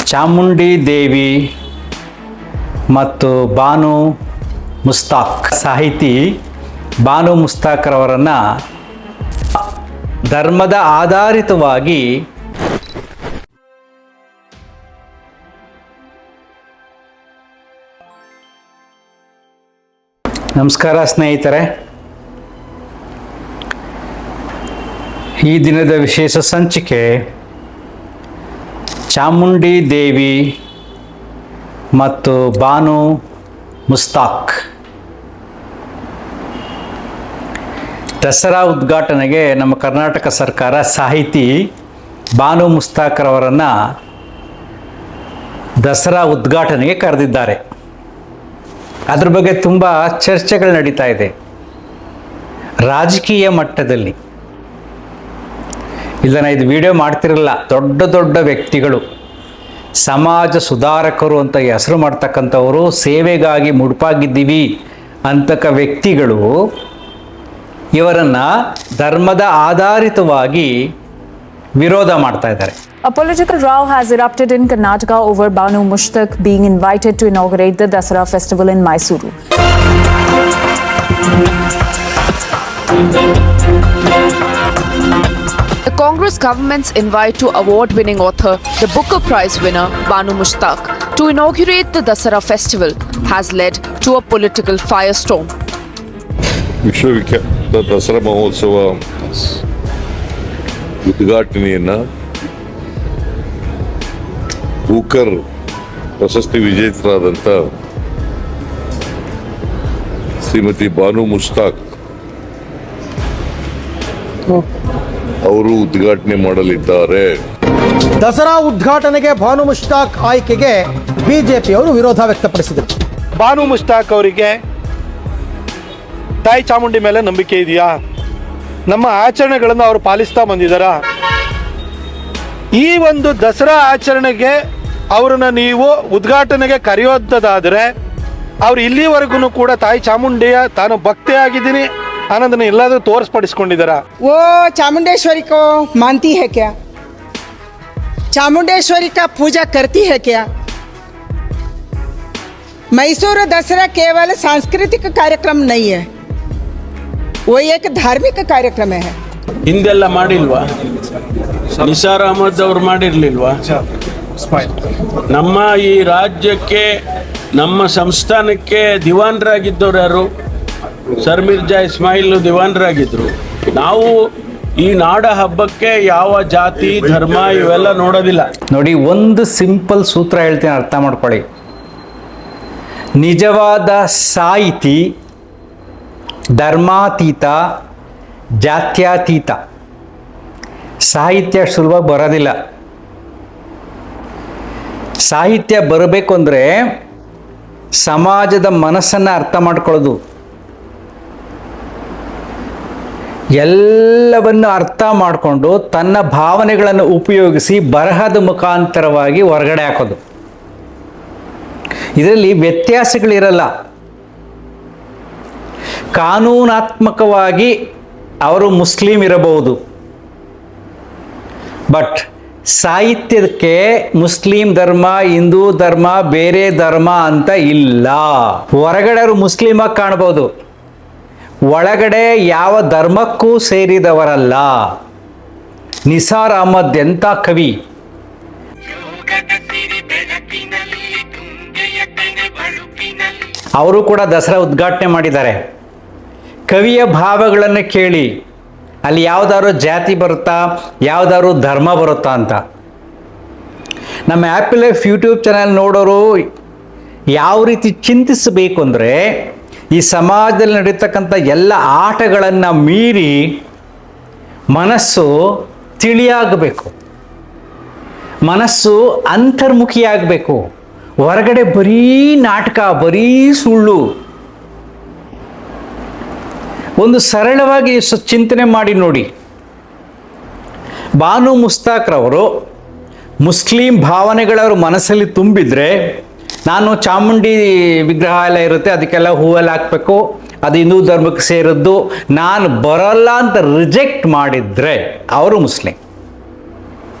ಚಾಮುಂಡಿ ದೇವಿ ಮತ್ತು ಬಾನು ಮುಸ್ತಾಕ್, ಸಾಹಿತಿ ಬಾನು ಮುಸ್ತಾಕ್ರವರನ್ನು ಧರ್ಮದ ಆಧಾರಿತವಾಗಿ ನಮಸ್ಕಾರ ಸ್ನೇಹಿತರೆ. ಈ ದಿನದ ವಿಶೇಷ ಸಂಚಿಕೆ ಚಾಮುಂಡಿ ದೇವಿ ಮತ್ತು ಬಾನು ಮುಸ್ತಾಕ್ ದಸರಾ ಉದ್ಘಾಟನೆಗೆ ನಮ್ಮ ಕರ್ನಾಟಕ ಸರ್ಕಾರ ಸಾಹಿತಿ ಬಾನು ಮುಸ್ತಾಕ್ರವರನ್ನು ದಸರಾ ಉದ್ಘಾಟನೆಗೆ ಕರೆದಿದ್ದಾರೆ. ಅದ್ರ ಬಗ್ಗೆ ತುಂಬ ಚರ್ಚೆಗಳು ನಡೀತಾ ಇದೆ ರಾಜಕೀಯ ಮಟ್ಟದಲ್ಲಿ. ಇದನ್ನು ಇದು ವಿಡಿಯೋ ಮಾಡ್ತಿರಲ್ಲ, ದೊಡ್ಡ ದೊಡ್ಡ ವ್ಯಕ್ತಿಗಳು, ಸಮಾಜ ಸುಧಾರಕರು ಅಂತ ಹೆಸರು ಮಾಡ್ತಕ್ಕಂಥವರು, ಸೇವೆಗಾಗಿ ಮುಡುಪಾಗಿದ್ದೀವಿ ಅಂತಕ್ಕ ವ್ಯಕ್ತಿಗಳು ಇವರನ್ನು ಧರ್ಮದ ಆಧಾರಿತವಾಗಿ ವಿರೋಧ ಮಾಡ್ತಾ ಇದ್ದಾರೆ. A political row has erupted in Karnataka over Banu Mushtaq being invited to inaugurate the Dasara festival in Mysuru. The Congress government's invite to award-winning author, the Booker Prize winner Banu Mushtaq, to inaugurate the Dasara festival has led to a political firestorm. ವಿಶ್ವವಿಖ್ಯಾತ ದಸರಾ ಮಹೋತ್ಸವ ಉದ್ಘಾಟನೆಯನ್ನು Booker ಪ್ರಶಸ್ತಿ ವಿಜೇತರಾದಂಥ ಶ್ರೀಮತಿ ಬಾನು ಮುಸ್ತಾಕ್ ಅವರು ಉದ್ಘಾಟನೆ ಮಾಡಲಿದ್ದಾರೆ. ದಸರಾ ಉದ್ಘಾಟನೆಗೆ ಬಾನು ಮುಸ್ತಾಕ್ ಆಯ್ಕೆಗೆ ಬಿಜೆಪಿಯವರು ವಿರೋಧ ವ್ಯಕ್ತಪಡಿಸಿದರು. ಬಾನು ಮುಸ್ತಾಕ್ ಅವರಿಗೆ ತಾಯಿ ಚಾಮುಂಡಿ ಮೇಲೆ ನಂಬಿಕೆ ಇದೆಯಾ? ನಮ್ಮ ಆಚರಣೆಗಳನ್ನು ಅವರು ಪಾಲಿಸ್ತಾ ಬಂದಿದ್ದಾರಾ? ಈ ಒಂದು ದಸರಾ ಆಚರಣೆಗೆ ಅವರನ್ನ ನೀವು ಉದ್ಘಾಟನೆಗೆ ಕರೆಯೋದಾದರೆ ಅವ್ರು ಇಲ್ಲಿವರೆಗೂ ಕೂಡ ತಾಯಿ ಚಾಮುಂಡಿಯ ತಾನು ಭಕ್ತಿ ಆಗಿದ್ದೀನಿ ಅನ್ನೋದನ್ನ ಎಲ್ಲಾದರೂ ತೋರಿಸ್ಪಡಿಸ್ಕೊಂಡಿದ್ದಾರಾ? वो चामुंडेश्वरी को मानती है क्या? चामुंडेश्वरी का पूजा करती है क्या? मैसूर दसरा केवल सांस्कृतिक कार्यक्रम नहीं है, वो एक धार्मिक कार्यक्रम है. ಹಿಂದೆಲ್ಲ ಮಾಡಿಲ್ವಾ? ನಿಸಾರ್ ಅಹಮದ್ ಅವರು ಮಾಡಿರ್ಲಿಲ್ವಾ? ನಮ್ಮ ಈ ರಾಜ್ಯಕ್ಕೆ, ನಮ್ಮ ಸಂಸ್ಥಾನಕ್ಕೆ ದಿವಾನರಾಗಿದ್ದವ್ರು ಯಾರು? ಸರ್ ಮಿರ್ಜಾ ಇಸ್ಮಾಯಿಲ್ ದಿವಾನರಾಗಿದ್ರು. ನಾವು ಈ ನಾಡ ಹಬ್ಬಕ್ಕೆ ಯಾವ ಜಾತಿ ಧರ್ಮ ಇವೆಲ್ಲ ನೋಡೋದಿಲ್ಲ. ನೋಡಿ, ಒಂದು ಸಿಂಪಲ್ ಸೂತ್ರ ಹೇಳ್ತೀನಿ, ಅರ್ಥ ಮಾಡ್ಕೊಳ್ಳಿ. ನಿಜವಾದ ಸಾಹಿತಿ ಧರ್ಮಾತೀತ, ಜಾತ್ಯತೀತ. ಸಾಹಿತ್ಯ ಸುಲಭ ಬರೋದಿಲ್ಲ. ಸಾಹಿತ್ಯ ಬರಬೇಕು ಅಂದರೆ ಸಮಾಜದ ಮನಸ್ಸನ್ನು ಅರ್ಥ ಮಾಡ್ಕೊಳ್ಳೋದು, ಎಲ್ಲವನ್ನು ಅರ್ಥ ಮಾಡಿಕೊಂಡು ತನ್ನ ಭಾವನೆಗಳನ್ನು ಉಪಯೋಗಿಸಿ ಬರಹದ ಮುಖಾಂತರವಾಗಿ ಹೊರಗಡೆ ಹಾಕೋದು. ಇದರಲ್ಲಿ ವ್ಯತ್ಯಾಸಗಳಿರಲ್ಲ. ಕಾನೂನಾತ್ಮಕವಾಗಿ ಅವರು ಮುಸ್ಲಿಂ ಇರಬಹುದು, ಬಟ್ ಸಾಹಿತ್ಯಕ್ಕೆ ಮುಸ್ಲಿಂ ಧರ್ಮ, ಹಿಂದೂ ಧರ್ಮ, ಬೇರೆ ಧರ್ಮ ಅಂತ ಇಲ್ಲ. ಹೊರಗಡೆ ಅವರು ಮುಸ್ಲಿಮಾಗಿ ಕಾಣ್ಬೋದು, ಒಳಗಡೆ ಯಾವ ಧರ್ಮಕ್ಕೂ ಸೇರಿದವರಲ್ಲ. ನಿಸಾರ್ ಅಹಮದ್ ಎಂಥ ಕವಿ! ಅವರು ಕೂಡ ದಸರಾ ಉದ್ಘಾಟನೆ ಮಾಡಿದ್ದಾರೆ. ಕವಿಯ ಭಾವಗಳನ್ನು ಕೇಳಿ, ಅಲ್ಲಿ ಯಾವುದಾದ್ರು ಜಾತಿ ಬರುತ್ತಾ, ಯಾವುದಾದ್ರು ಧರ್ಮ ಬರುತ್ತಾ ಅಂತ. ನಮ್ಮ ಆ್ಯಪಲ್ ಲೈಫ್ ಯೂಟ್ಯೂಬ್ ಚಾನಲ್ ನೋಡೋರು ಯಾವ ರೀತಿ ಚಿಂತಿಸಬೇಕು ಅಂದರೆ, ಈ ಸಮಾಜದಲ್ಲಿ ನಡೀತಕ್ಕಂಥ ಎಲ್ಲ ಆಟಗಳನ್ನು ಮೀರಿ ಮನಸ್ಸು ತಿಳಿಯಾಗಬೇಕು, ಮನಸ್ಸು ಅಂತರ್ಮುಖಿಯಾಗಬೇಕು. ಹೊರಗಡೆ ಬರೀ ನಾಟಕ, ಬರೀ ಸುಳ್ಳು. ಒಂದು ಸರಳವಾಗಿ ಚಿಂತನೆ ಮಾಡಿ ನೋಡಿ. ಬಾನು ಮುಸ್ತಾಕ್ರವರು ಮುಸ್ಲಿಂ ಭಾವನೆಗಳವ್ರ ಮನಸ್ಸಲ್ಲಿ ತುಂಬಿದರೆ, ನಾನು ಚಾಮುಂಡಿ ವಿಗ್ರಹ ಎಲ್ಲ ಇರುತ್ತೆ, ಅದಕ್ಕೆಲ್ಲ ಹೂವೆಲ್ಲ ಹಾಕಬೇಕು, ಅದು ಹಿಂದೂ ಧರ್ಮಕ್ಕೆ ಸೇರಿದ್ದು, ನಾನು ಬರಲ್ಲ ಅಂತ ರಿಜೆಕ್ಟ್ ಮಾಡಿದರೆ ಅವರು ಮುಸ್ಲಿಂ.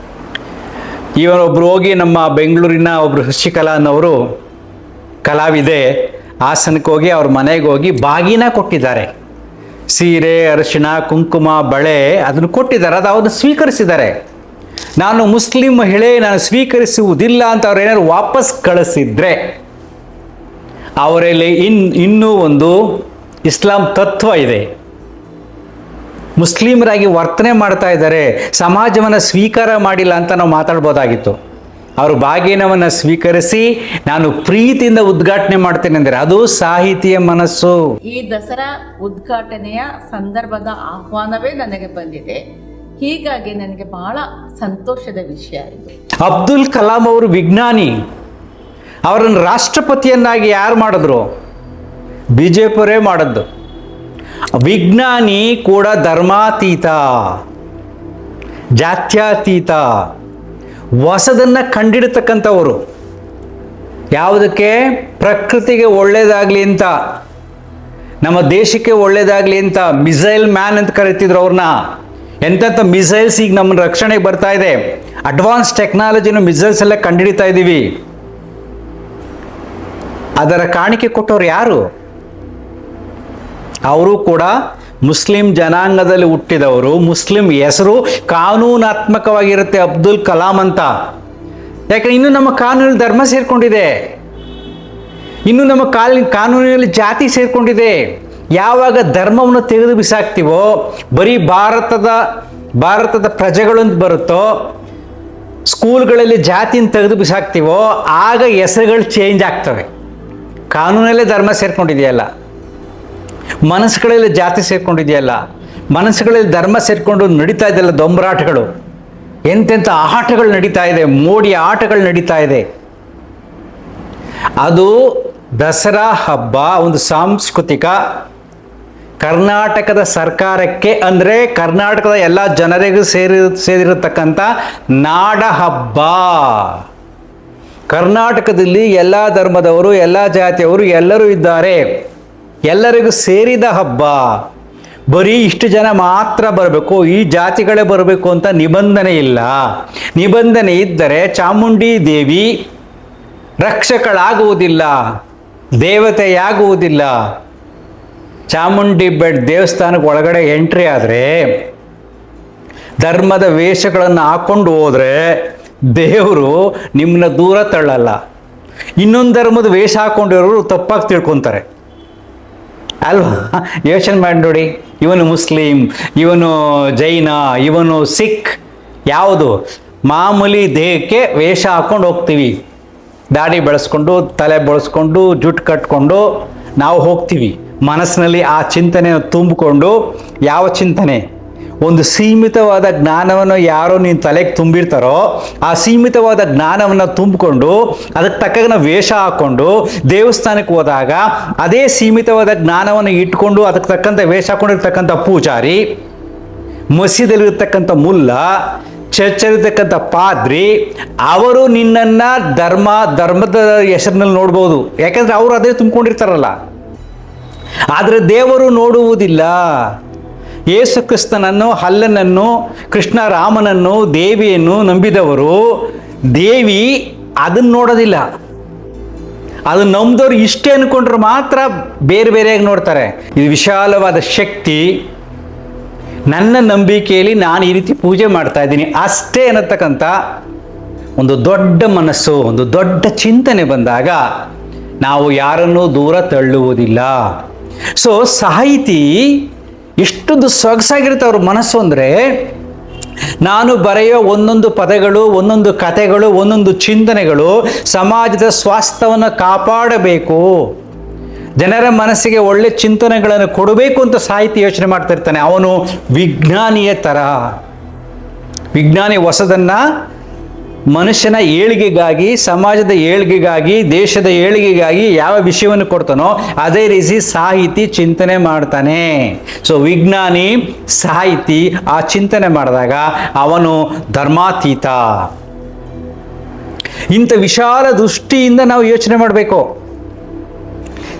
ಇವನೊಬ್ರು ಹೋಗಿ ನಮ್ಮ ಬೆಂಗಳೂರಿನ ಒಬ್ಬರು ಶಶಿಕಲಾ ಅನ್ನೋರು ಕಲಾವಿದೆ ಹಾಸನಕ್ಕೆ ಹೋಗಿ ಅವ್ರ ಮನೆಗೆ ಹೋಗಿ ಬಾಗಿನ ಕೊಟ್ಟಿದ್ದಾರೆ. ಸೀರೆ, ಅರಿಶಿಣ, ಕುಂಕುಮ, ಬಳೆ ಅದನ್ನು ಕೊಟ್ಟಿದ್ದಾರೆ. ಅದು ಅವ್ರನ್ನ ಸ್ವೀಕರಿಸಿದ್ದಾರೆ. ನಾನು ಮುಸ್ಲಿಂ ಮಹಿಳೆ, ನಾನು ಸ್ವೀಕರಿಸುವುದಿಲ್ಲ ಅಂತ ಅವ್ರು ಏನಾದ್ರು ವಾಪಸ್ ಕಳಿಸಿದ್ರೆ ಅವರಲ್ಲಿ ಇನ್ನೂ ಒಂದು ಇಸ್ಲಾಂ ತತ್ವ ಇದೆ. ಮುಸ್ಲಿಮರಾಗಿ ವರ್ತನೆ ಮಾಡ್ತಾ ಇದ್ದಾರೆ, ಸಮಾಜವನ್ನು ಸ್ವೀಕಾರ ಮಾಡಿಲ್ಲ ಅಂತ ನಾವು ಮಾತಾಡ್ಬೋದಾಗಿತ್ತು. ಅವರು ಬಾಗಿನವನ್ನು ಸ್ವೀಕರಿಸಿ ನಾನು ಪ್ರೀತಿಯಿಂದ ಉದ್ಘಾಟನೆ ಮಾಡ್ತೇನೆ ಅಂದರೆ ಅದು ಸಾಹಿತಿಯ ಮನಸ್ಸು. ಈ ದಸರಾ ಉದ್ಘಾಟನೆಯ ಸಂದರ್ಭದ ಆಹ್ವಾನವೇ ನನಗೆ ಬಂದಿದೆ. ಹೀಗಾಗಿ ನನಗೆ ಬಹಳ ಸಂತೋಷದ ವಿಷಯ ಇದು. ಅಬ್ದುಲ್ ಕಲಾಂ ಅವರು ವಿಜ್ಞಾನಿ, ಅವರನ್ನು ರಾಷ್ಟ್ರಪತಿಯನ್ನಾಗಿ ಯಾರು ಮಾಡಿದ್ರು? ಬಿಜೆಪಿಯವರೇ ಮಾಡಿದ್ದು. ವಿಜ್ಞಾನಿ ಕೂಡ ಧರ್ಮಾತೀತ, ಜಾತ್ಯತೀತ, ಹೊಸದನ್ನು ಕಂಡಿಡ್ತಕ್ಕಂಥವರು. ಯಾವುದಕ್ಕೆ? ಪ್ರಕೃತಿಗೆ ಒಳ್ಳೇದಾಗಲಿ ಅಂತ, ನಮ್ಮ ದೇಶಕ್ಕೆ ಒಳ್ಳೇದಾಗಲಿ ಅಂತ. ಮಿಸೈಲ್ ಮ್ಯಾನ್ ಅಂತ ಕರಿತಿದ್ರು ಅವ್ರನ್ನ. ಎಂತೆಂಥ ಮಿಸೈಲ್ಸ್ ಈಗ ನಮ್ಮ ರಕ್ಷಣೆಗೆ ಬರ್ತಾ ಇದೆ. ಅಡ್ವಾನ್ಸ್ ಟೆಕ್ನಾಲಜಿನ ಮಿಸೈಲ್ಸ್ ಎಲ್ಲ ಕಂಡುಹಿಡಿತಾ ಇದ್ದೀವಿ. ಅದರ ಕಾಣಿಕೆ ಕೊಟ್ಟವ್ರು ಯಾರು? ಅವರು ಕೂಡ ಮುಸ್ಲಿಂ ಜನಾಂಗದಲ್ಲಿ ಹುಟ್ಟಿದವರು. ಮುಸ್ಲಿಂ ಹೆಸರು ಕಾನೂನಾತ್ಮಕವಾಗಿರುತ್ತೆ, ಅಬ್ದುಲ್ ಕಲಾಂ ಅಂತ. ಯಾಕಂದ್ರೆ ಇನ್ನು ನಮ್ಮ ಕಾನೂನಲ್ಲಿ ಧರ್ಮ ಸೇರಿಕೊಂಡಿದೆ, ಇನ್ನು ನಮ್ಮ ಕಾನೂನಿನಲ್ಲಿ ಜಾತಿ ಸೇರಿಕೊಂಡಿದೆ. ಯಾವಾಗ ಧರ್ಮವನ್ನು ತೆಗೆದು ಬಿಸಾಕ್ತೀವೋ, ಬರೀ ಭಾರತದ ಪ್ರಜೆಗಳು ಅಂತ ಬರುತ್ತೋ, ಸ್ಕೂಲ್ಗಳಲ್ಲಿ ಜಾತಿನ ತೆಗೆದು ಬಿಸಾಕ್ತೀವೋ, ಆಗ ಹೆಸರುಗಳು ಚೇಂಜ್ ಆಗ್ತವೆ. ಕಾನೂನಲ್ಲೇ ಧರ್ಮ ಸೇರ್ಕೊಂಡಿದೆಯಲ್ಲ, ಮನಸ್ಸುಗಳಲ್ಲಿ ಜಾತಿ ಸೇರ್ಕೊಂಡಿದೆಯಲ್ಲ, ಮನಸ್ಸುಗಳಲ್ಲಿ ಧರ್ಮ ಸೇರ್ಕೊಂಡು ನಡೀತಾ ಇದೆಯಲ್ಲ ದೊಂಬರಾಟಗಳು, ಎಂತೆಂಥ ಆಟಗಳು ನಡೀತಾ ಇದೆ, ಮೋಡಿ ಆಟಗಳು ನಡೀತಾ ಇದೆ. ಅದು ದಸರಾ ಹಬ್ಬ ಒಂದು ಸಾಂಸ್ಕೃತಿಕ, ಕರ್ನಾಟಕದ ಸರ್ಕಾರಕ್ಕೆ ಅಂದರೆ ಕರ್ನಾಟಕದ ಎಲ್ಲ ಜನರಿಗೂ ಸೇರಿರತಕ್ಕಂಥ ನಾಡ ಹಬ್ಬ. ಕರ್ನಾಟಕದಲ್ಲಿ ಎಲ್ಲ ಧರ್ಮದವರು, ಎಲ್ಲ ಜಾತಿಯವರು ಎಲ್ಲರೂ ಇದ್ದಾರೆ, ಎಲ್ಲರಿಗೂ ಸೇರಿದ ಹಬ್ಬ. ಬರೀ ಇಷ್ಟು ಜನ ಮಾತ್ರ ಬರಬೇಕು, ಈ ಜಾತಿಗಳೇ ಬರಬೇಕು ಅಂತ ನಿಬಂಧನೆ ಇಲ್ಲ. ನಿಬಂಧನೆ ಇದ್ದರೆ ಚಾಮುಂಡಿ ದೇವಿ ರಕ್ಷಕಳಾಗುವುದಿಲ್ಲ, ದೇವತೆಯಾಗುವುದಿಲ್ಲ. ಚಾಮುಂಡಿ ಬೆಟ್ ದೇವಸ್ಥಾನಕ್ಕೆ ಒಳಗಡೆ ಎಂಟ್ರಿ ಆದರೆ ಧರ್ಮದ ವೇಷಗಳನ್ನು ಹಾಕ್ಕೊಂಡು ಹೋದರೆ ದೇವರು ನಿಮ್ಮನ್ನ ದೂರ ತಳ್ಳಲ್ಲ. ಇನ್ನೊಂದು ಧರ್ಮದ ವೇಷ ಹಾಕ್ಕೊಂಡಿರೋರು ತಪ್ಪಾಗಿ ತಿಳ್ಕೊತಾರೆ ಅಲ್ವಾ? ಯೋಚನೆ ಮಾಡಿ ನೋಡಿ, ಇವನು ಮುಸ್ಲಿಂ, ಇವನು ಜೈನ, ಇವನು ಸಿಖ್, ಯಾವುದು ಮಾಮೂಲಿ ದೇಹಕ್ಕೆ ವೇಷ ಹಾಕ್ಕೊಂಡು ಹೋಗ್ತೀವಿ. ದಾಡಿ ಬೆಳೆಸ್ಕೊಂಡು, ತಲೆ ಬೆಳೆಸ್ಕೊಂಡು, ಜುಟ್ಟು ಕಟ್ಕೊಂಡು ನಾವು ಹೋಗ್ತೀವಿ. ಮನಸ್ಸಿನಲ್ಲಿ ಆ ಚಿಂತನೆಯನ್ನು ತುಂಬಿಕೊಂಡು, ಯಾವ ಚಿಂತನೆ? ಒಂದು ಸೀಮಿತವಾದ ಜ್ಞಾನವನ್ನು ಯಾರೋ ನೀನು ತಲೆಗೆ ತುಂಬಿರ್ತಾರೋ ಆ ಸೀಮಿತವಾದ ಜ್ಞಾನವನ್ನು ತುಂಬಿಕೊಂಡು ಅದಕ್ಕೆ ತಕ್ಕನ ವೇಷ ಹಾಕ್ಕೊಂಡು ದೇವಸ್ಥಾನಕ್ಕೆ ಹೋದಾಗ ಅದೇ ಸೀಮಿತವಾದ ಜ್ಞಾನವನ್ನು ಇಟ್ಕೊಂಡು ಅದಕ್ಕೆ ತಕ್ಕಂಥ ವೇಷ ಹಾಕೊಂಡಿರ್ತಕ್ಕಂಥ ಪೂಜಾರಿ, ಮಸೀದಲ್ಲಿರ್ತಕ್ಕಂಥ ಮುಲ್ಲ, ಚರ್ಚಲ್ಲಿರ್ತಕ್ಕಂಥ ಪಾದ್ರಿ, ಅವರು ನಿನ್ನನ್ನು ಧರ್ಮದ ಹೆಸರಿನಲ್ಲಿ ನೋಡ್ಬೋದು. ಯಾಕಂದರೆ ಅವರು ಅದೇ ತುಂಬಿಕೊಂಡಿರ್ತಾರಲ್ಲ. ಆದರೆ ದೇವರು ನೋಡುವುದಿಲ್ಲ. ಯೇಸು ಕ್ರಿಸ್ತನನ್ನು, ಹಲ್ಲನನ್ನು, ಕೃಷ್ಣ ರಾಮನನ್ನು, ದೇವಿಯನ್ನು ನಂಬಿದವರು ದೇವಿ ಅದನ್ನು ನೋಡೋದಿಲ್ಲ. ಅದು ನಂಬಿದವರು ಇಷ್ಟೇ ಅಂದ್ಕೊಂಡ್ರೆ ಮಾತ್ರ ಬೇರೆ ಬೇರೆಯಾಗಿ ನೋಡ್ತಾರೆ. ಇದು ವಿಶಾಲವಾದ ಶಕ್ತಿ. ನನ್ನ ನಂಬಿಕೆಯಲ್ಲಿ ನಾನು ಈ ರೀತಿ ಪೂಜೆ ಮಾಡ್ತಾ ಇದ್ದೀನಿ ಅಷ್ಟೇ ಅನ್ನತಕ್ಕಂಥ ಒಂದು ದೊಡ್ಡ ಮನಸ್ಸು, ಒಂದು ದೊಡ್ಡ ಚಿಂತನೆ ಬಂದಾಗ ನಾವು ಯಾರನ್ನೂ ದೂರ ತಳ್ಳುವುದಿಲ್ಲ. ಸೊ ಸಾಹಿತಿ ಎಷ್ಟೊಂದು ಸೊಗಸಾಗಿರುತ್ತೆ ಅವ್ರ ಮನಸ್ಸು ಅಂದರೆ, ನಾನು ಬರೆಯೋ ಒಂದೊಂದು ಪದಗಳು, ಒಂದೊಂದು ಕಥೆಗಳು, ಒಂದೊಂದು ಚಿಂತನೆಗಳು ಸಮಾಜದ ಸ್ವಾಸ್ಥ್ಯವನ್ನು ಕಾಪಾಡಬೇಕು, ಜನರ ಮನಸ್ಸಿಗೆ ಒಳ್ಳೆ ಚಿಂತನೆಗಳನ್ನು ಕೊಡಬೇಕು ಅಂತ ಸಾಹಿತಿ ಯೋಚನೆ ಮಾಡ್ತಾ ಇರ್ತಾನೆ. ಅವನು ವಿಜ್ಞಾನಿಯ ಥರ. ವಿಜ್ಞಾನಿ ಹೊಸದನ್ನು ಮನುಷ್ಯನ ಏಳಿಗೆಗಾಗಿ, ಸಮಾಜದ ಏಳಿಗೆಗಾಗಿ, ದೇಶದ ಏಳಿಗೆಗಾಗಿ ಯಾವ ವಿಷಯವನ್ನು ಕೊಡ್ತಾನೋ ಅದೇ ರೀತಿ ಸಾಹಿತಿ ಚಿಂತನೆ ಮಾಡ್ತಾನೆ. ಸೊ ವಿಜ್ಞಾನಿ, ಸಾಹಿತಿ ಆ ಚಿಂತನೆ ಮಾಡಿದಾಗ ಅವನು ಧರ್ಮಾತೀತ. ಇಂಥ ವಿಶಾಲ ದೃಷ್ಟಿಯಿಂದ ನಾವು ಯೋಚನೆ ಮಾಡಬೇಕು.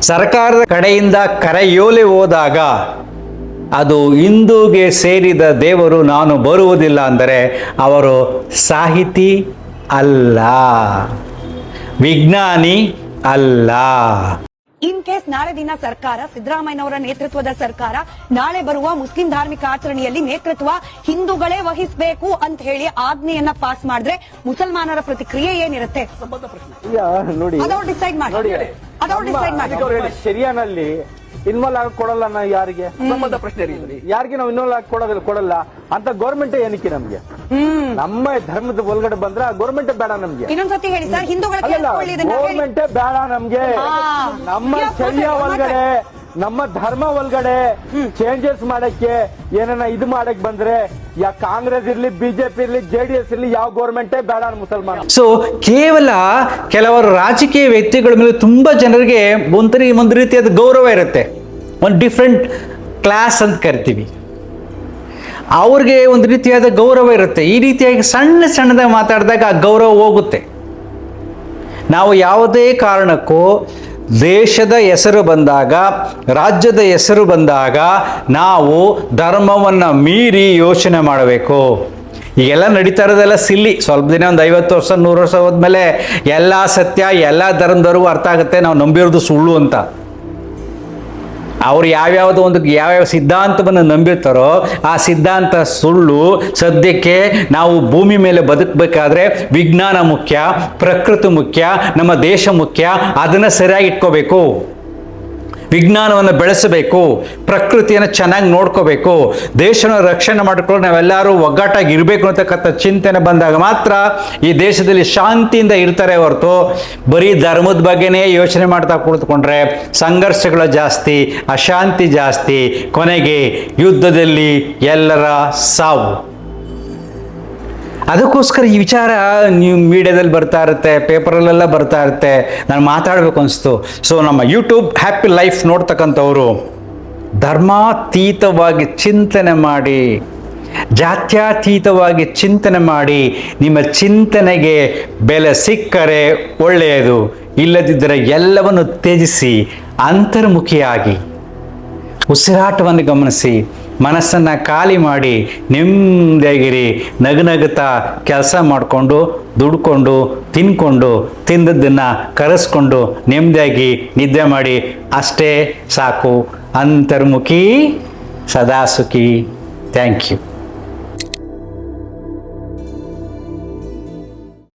ಸರ್ಕಾರದ ಕಡೆಯಿಂದ ಕರೆಯೋಲೆ ಹೋದಾಗ ಅದು ಹಿಂದೂಗೆ ಸೇರಿದ ದೇವರು ನಾನು ಬರುವುದಿಲ್ಲ ಅಂದರೆ ಅವರು ಸಾಹಿತಿ ಅಲ್ಲ, ವಿಜ್ಞಾನಿ ಅಲ್ಲ. ಇನ್ ಕೇಸ್ ನಾಳೆ ದಿನ ಸರ್ಕಾರ, ಸಿದ್ದರಾಮಯ್ಯನವರ ನೇತೃತ್ವದ ಸರ್ಕಾರ ನಾಳೆ ಬರುವ ಮುಸ್ಲಿಂ ಧಾರ್ಮಿಕ ಆಚರಣೆಯಲ್ಲಿ ನೇತೃತ್ವ ಹಿಂದೂಗಳೇ ವಹಿಸಬೇಕು ಅಂತ ಹೇಳಿ ಆಜ್ಞೆಯನ್ನ ಪಾಸ್ ಮಾಡಿದ್ರೆ ಮುಸಲ್ಮಾನರ ಪ್ರತಿಕ್ರಿಯೆ ಏನಿರುತ್ತೆ? ನೋಡಿ, ಅದವ್ರು ಡಿಸೈಡ್ ಮಾಡಿ. ಶರಿಯಾನಲ್ಲಿ ಇನ್ವಾಲ್ವ್ ಆಗಿ ಕೊಡಲ್ಲ ನಾವು ಯಾರಿಗೆ ಸಂಬಂಧ ಪ್ರಶ್ನೆ ಯಾರಿಗೆ ನಾವು ಇನ್ವಾಲ್ವ್ ಆಗಿ ಕೊಡಲ್ಲ ಅಂತ ಗೌರ್ಮೆಂಟ್ ಏನಕ್ಕೆ ನಮ್ಗೆ? ನಮ್ಮ ಧರ್ಮದ ಒಳಗಡೆ ಬಂದ್ರೆ ಗೌರ್ಮೆಂಟ್ ಬೇಡ ನಮ್ಗೆ. ಇನ್ನೊಂದ್ಸತಿ ಹೇಳಿ ಸರ್, ಹಿಂದೂಗಳ ಗೌರ್ಮೆಂಟ್ ಬೇಡ ನಮ್ಗೆ. ನಮ್ಮ ಶರಿಯಾ ಒಳಗಡೆ, ನಮ್ಮ ಧರ್ಮ ಒಳಗಡೆ ಚೇಂಜಸ್ ಮಾಡಕ್ಕೆ ಏನನ್ನ ಇದು ಮಾಡಕ್ ಬಂದ್ರೆ ಕಾಂಗ್ರೆಸ್ ಇರ್ಲಿ, ಬಿಜೆಪಿ ಇರ್ಲಿ, JDS ಇರ್ಲಿ, ಯಾವ ಗೌರ್ಮೆಂಟೇ ಬೇಡ ಮುಸಲ್ಮಾನ. ಸೊ ಕೇವಲ ಕೆಲವರು ರಾಜಕೀಯ ವ್ಯಕ್ತಿಗಳ ಮೇಲೆ ತುಂಬ ಜನರಿಗೆ ಒಂದು ರೀತಿಯಾದ ಗೌರವ ಇರುತ್ತೆ. ಒಂದು ಡಿಫ್ರೆಂಟ್ ಕ್ಲಾಸ್ ಅಂತ ಕರಿತೀವಿ, ಅವ್ರಿಗೆ ಒಂದು ರೀತಿಯಾದ ಗೌರವ ಇರುತ್ತೆ. ಈ ರೀತಿಯಾಗಿ ಸಣ್ಣದಾಗಿ ಮಾತಾಡಿದಾಗ ಆ ಗೌರವ ಹೋಗುತ್ತೆ. ನಾವು ಯಾವುದೇ ಕಾರಣಕ್ಕೂ ದೇಶದ ಹೆಸರು ಬಂದಾಗ, ರಾಜ್ಯದ ಹೆಸರು ಬಂದಾಗ ನಾವು ಧರ್ಮವನ್ನು ಮೀರಿ ಯೋಚನೆ ಮಾಡಬೇಕು. ಈಗೆಲ್ಲ ನಡೀತಾ ಇರೋದೆಲ್ಲ ಸಿಲ್ಲಿ. ಸ್ವಲ್ಪ ದಿನ ಒಂದು 50 ವರ್ಷ 100 ವರ್ಷ ಹೋದ್ಮೇಲೆ ಎಲ್ಲ ಸತ್ಯ, ಎಲ್ಲ ಧರ್ಮದವ್ರಿಗೂ ಅರ್ಥ ಆಗುತ್ತೆ ನಾವು ನಂಬಿರೋದು ಸುಳ್ಳು ಅಂತ. ಅವ್ರು ಯಾವ್ಯಾವ ಸಿದ್ಧಾಂತವನ್ನು ನಂಬಿರ್ತಾರೋ ಆ ಸಿದ್ಧಾಂತ ಸುಳ್ಳು. ಸದ್ಯಕ್ಕೆ ನಾವು ಭೂಮಿ ಮೇಲೆ ಬದುಕಬೇಕಾದ್ರೆ ವಿಜ್ಞಾನ ಮುಖ್ಯ, ಪ್ರಕೃತಿ ಮುಖ್ಯ, ನಮ್ಮ ದೇಶ ಮುಖ್ಯ. ಅದನ್ನು ಸರಿಯಾಗಿ ಇಟ್ಕೋಬೇಕು. ವಿಜ್ಞಾನವನ್ನು ಬೆಳೆಸಬೇಕು, ಪ್ರಕೃತಿಯನ್ನು ಚೆನ್ನಾಗಿ ನೋಡ್ಕೋಬೇಕು, ದೇಶನ ರಕ್ಷಣೆ ಮಾಡಿಕೊಂಡು ನಾವೆಲ್ಲರೂ ಒಗ್ಗಟ್ಟಾಗಿ ಇರಬೇಕು ಅಂತಕ್ಕಂಥ ಚಿಂತನೆ ಬಂದಾಗ ಮಾತ್ರ ಈ ದೇಶದಲ್ಲಿ ಶಾಂತಿಯಿಂದ ಇರ್ತಾರೆ ಹೊರತು ಬರೀ ಧರ್ಮದ ಬಗ್ಗೆನೇ ಯೋಚನೆ ಮಾಡ್ತಾ ಕುಳಿತುಕೊಂಡ್ರೆ ಸಂಘರ್ಷಗಳು ಜಾಸ್ತಿ, ಅಶಾಂತಿ ಜಾಸ್ತಿ, ಕೊನೆಗೆ ಯುದ್ಧದಲ್ಲಿ ಎಲ್ಲರ ಸಾವು. ಅದಕ್ಕೋಸ್ಕರ ಈ ವಿಚಾರ ನೀವು ಮೀಡಿಯಾದಲ್ಲಿ ಬರ್ತಾ ಇರುತ್ತೆ, ಪೇಪರಲ್ಲೆಲ್ಲ ಬರ್ತಾ ಇರುತ್ತೆ. ನಾನು ಮಾತಾಡಬೇಕು ಅನಿಸ್ತು. ಸೊ ನಮ್ಮ ಯೂಟ್ಯೂಬ್ ಹ್ಯಾಪಿ ಲೈಫ್ ನೋಡ್ತಕ್ಕಂಥವ್ರು ಧರ್ಮಾತೀತವಾಗಿ ಚಿಂತನೆ ಮಾಡಿ, ಜಾತ್ಯತೀತವಾಗಿ ಚಿಂತನೆ ಮಾಡಿ, ನಿಮ್ಮ ಚಿಂತನೆಗೆ ಬೆಲೆ ಸಿಕ್ಕರೆ ಒಳ್ಳೆಯದು, ಇಲ್ಲದಿದ್ದರೆ ಎಲ್ಲವನ್ನು ತ್ಯಜಿಸಿ ಅಂತರ್ಮುಖಿಯಾಗಿ ಉಸಿರಾಟವನ್ನು ಗಮನಿಸಿ, ಮನಸ್ಸನ್ನು ಖಾಲಿ ಮಾಡಿ ನೆಮ್ಮದಿಯಾಗಿರಿ. ನಗುತ್ತಾ ಕೆಲಸ ಮಾಡಿಕೊಂಡು, ದುಡ್ಕೊಂಡು, ತಿನ್ಕೊಂಡು, ತಿಂದದ್ದನ್ನು ಕರೆಸ್ಕೊಂಡು ನೆಮ್ಮದಿಯಾಗಿ ನಿದ್ದೆ ಮಾಡಿ. ಅಷ್ಟೇ ಸಾಕು. ಅಂತರ್ಮುಖಿ ಸದಾ ಸುಖಿ. Thank you.